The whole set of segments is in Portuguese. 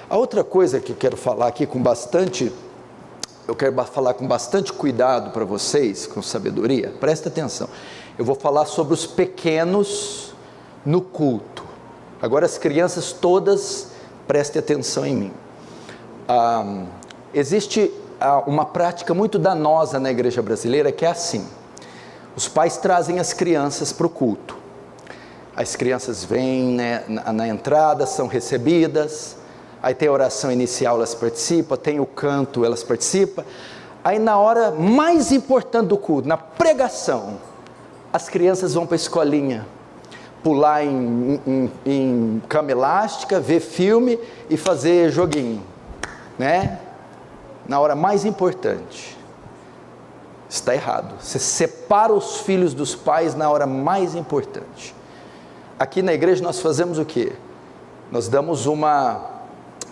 A outra coisa que eu quero falar aqui eu quero falar com bastante cuidado para vocês, com sabedoria, presta atenção. Eu vou falar sobre os pequenos no culto. Agora as crianças todas, prestem atenção em mim. Existe uma prática muito danosa na igreja brasileira que é assim: os pais trazem as crianças para o culto, as crianças vêm, né, na entrada, são recebidas, aí tem a oração inicial, elas participam, tem o canto, elas participam, aí na hora mais importante do culto, na pregação, as crianças vão para a escolinha, pular em cama elástica, ver filme e fazer joguinho, né? Na hora mais importante. Está errado. Você separa os filhos dos pais na hora mais importante. Aqui na igreja nós fazemos o quê? Nós damos uma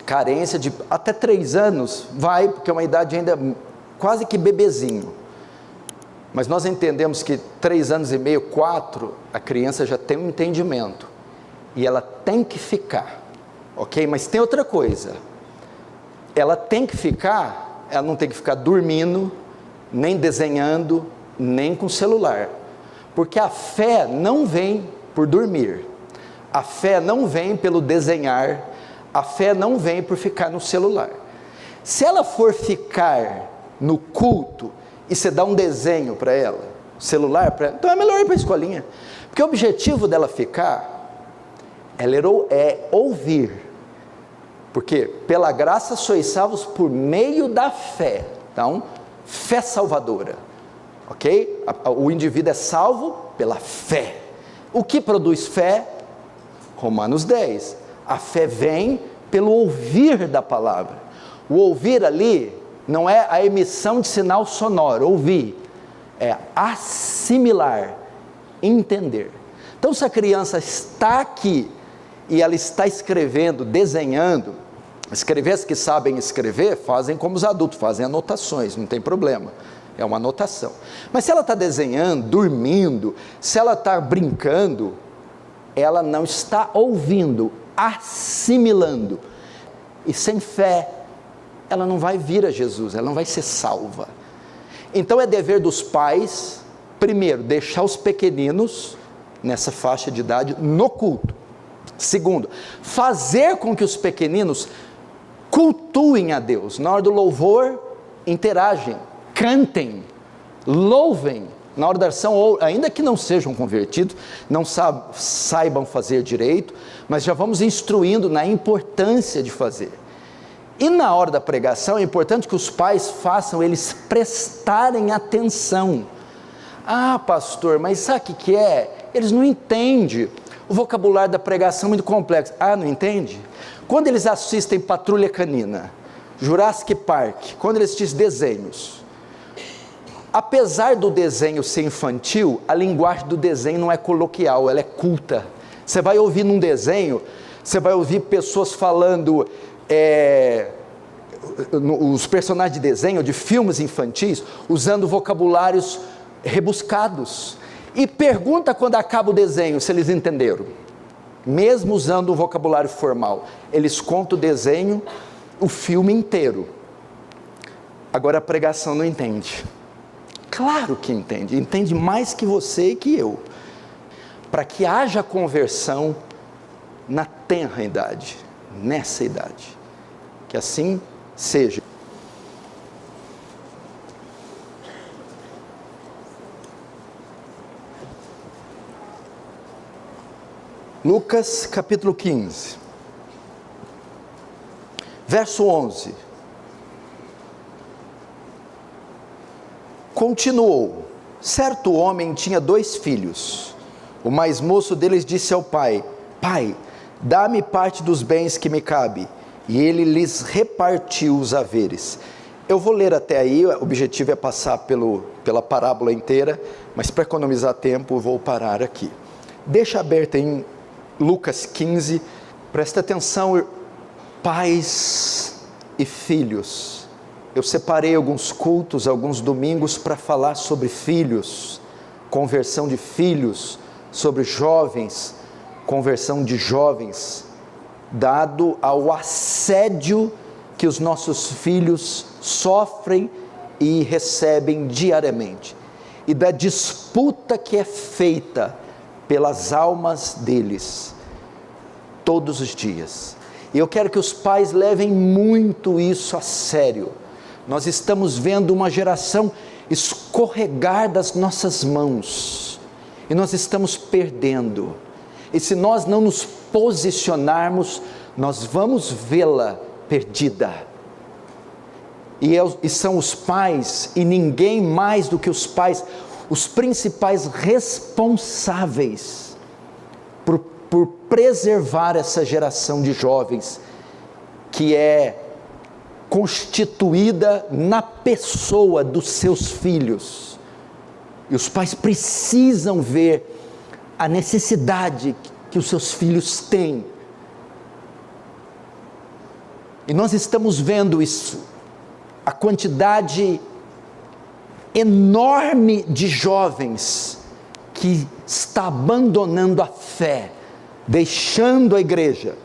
carência de até 3 anos, vai, porque é uma idade ainda quase que bebezinho. Mas nós entendemos que 3 anos e meio, 4, a criança já tem um entendimento. E ela tem que ficar, ok? Mas tem outra coisa. Ela tem que ficar, ela não tem que ficar dormindo, nem desenhando, nem com celular. Porque a fé não vem por dormir. A fé não vem pelo desenhar. A fé não vem por ficar no celular. Se ela for ficar no culto e você dá um desenho para ela, celular para ela, então é melhor ir para a escolinha. Porque o objetivo dela ficar é ouvir. Porque pela graça sois salvos por meio da fé. Então, fé salvadora. Ok? O indivíduo é salvo pela fé. O que produz fé? Romanos 10. A fé vem pelo ouvir da palavra. O ouvir ali não é a emissão de sinal sonoro, ouvir. É assimilar, entender. Então, se a criança está aqui e ela está escrevendo, desenhando, as que sabem escrever fazem como os adultos, fazem anotações, não tem problema, é uma anotação. Mas se ela está desenhando, dormindo, se ela está brincando, ela não está ouvindo, assimilando. E sem fé, ela não vai vir a Jesus, ela não vai ser salva. Então é dever dos pais, primeiro, deixar os pequeninos, nessa faixa de idade, no culto. Segundo, fazer com que os pequeninos cultuem a Deus. Na hora do louvor, interagem, cantem, louvem. Na hora da oração, ainda que não sejam convertidos, não saibam fazer direito, mas já vamos instruindo na importância de fazer. E na hora da pregação, é importante que os pais façam eles prestarem atenção. Ah, pastor, mas sabe o que é? Eles não entendem. O vocabulário da pregação é muito complexo. Ah, não entende? Quando eles assistem Patrulha Canina, Jurassic Park, quando eles assistem desenhos, apesar do desenho ser infantil, a linguagem do desenho não é coloquial, ela é culta. Você vai ouvir num desenho, você vai ouvir pessoas falando, os personagens de desenho, de filmes infantis, usando vocabulários rebuscados. E pergunta quando acaba o desenho, se eles entenderam. Mesmo usando um vocabulário formal, eles contam o desenho, o filme inteiro. Agora a pregação não entende. Claro que entende, entende mais que você e que eu. Para que haja conversão na tenra idade, nessa idade. Que assim seja. Lucas capítulo 15, verso 11, continuou: certo homem tinha 2 filhos, o mais moço deles disse ao pai: pai, dá-me parte dos bens que me cabe, e ele lhes repartiu os haveres. Eu vou ler até aí, o objetivo é passar pela parábola inteira, mas para economizar tempo eu vou parar aqui. Deixa aberto em Lucas 15, presta atenção, pais e filhos. Eu separei alguns cultos, alguns domingos para falar sobre filhos, conversão de filhos, sobre jovens, conversão de jovens, dado ao assédio que os nossos filhos sofrem e recebem diariamente, e da disputa que é feita pelas almas deles todos os dias. E eu quero que os pais levem muito isso a sério. Nós estamos vendo uma geração escorregar das nossas mãos, e nós estamos perdendo, e se nós não nos posicionarmos, nós vamos vê-la perdida. E são os pais, e ninguém mais do que os pais, os principais responsáveis por preservar essa geração de jovens, que é constituída na pessoa dos seus filhos. E os pais precisam ver a necessidade que os seus filhos têm. E nós estamos vendo isso, a quantidade enorme de jovens que está abandonando a fé, deixando a igreja.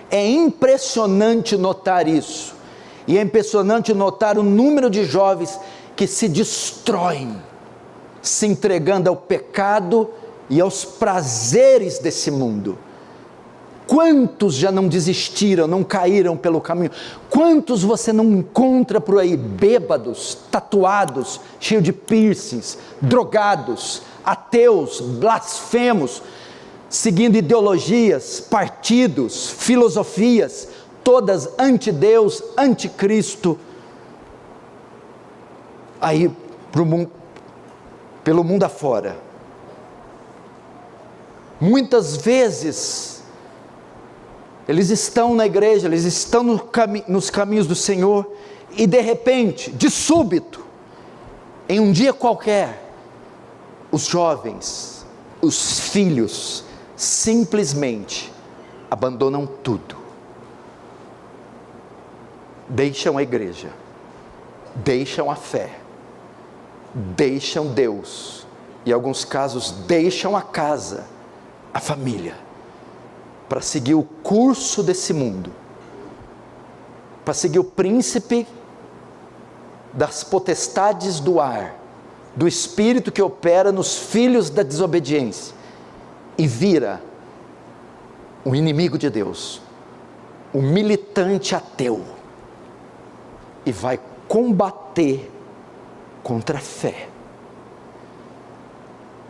É impressionante notar isso, e é impressionante notar o número de jovens que se destroem, se entregando ao pecado e aos prazeres desse mundo. Quantos já não desistiram, não caíram pelo caminho? Quantos você não encontra por aí, bêbados, tatuados, cheios de piercings, drogados, ateus, blasfemos, seguindo ideologias, partidos, filosofias, todas anti-Deus, anticristo, aí pelo mundo afora. Muitas vezes, eles estão na igreja, eles estão nos caminhos do Senhor, e de repente, de súbito, em um dia qualquer, os jovens, os filhos, simplesmente abandonam tudo, deixam a igreja, deixam a fé, deixam Deus, e em alguns casos deixam a casa, a família, para seguir o curso desse mundo, para seguir o príncipe das potestades do ar, do espírito que opera nos filhos da desobediência, e vira o inimigo de Deus, o militante ateu, e vai combater contra a fé.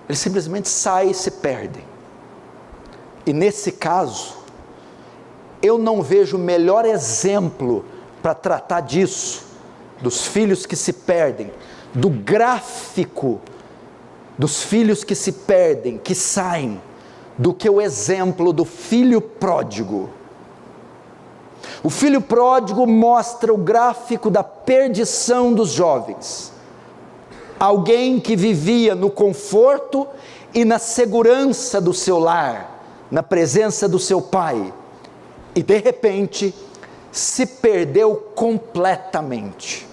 Eles simplesmente saem e se perdem. E nesse caso, eu não vejo melhor exemplo para tratar disso, dos filhos que se perdem, do gráfico dos filhos que se perdem, que saem, do que o exemplo do filho pródigo. O filho pródigo mostra o gráfico da perdição dos jovens. Alguém que vivia no conforto e na segurança do seu lar, na presença do seu pai, e de repente se perdeu completamente.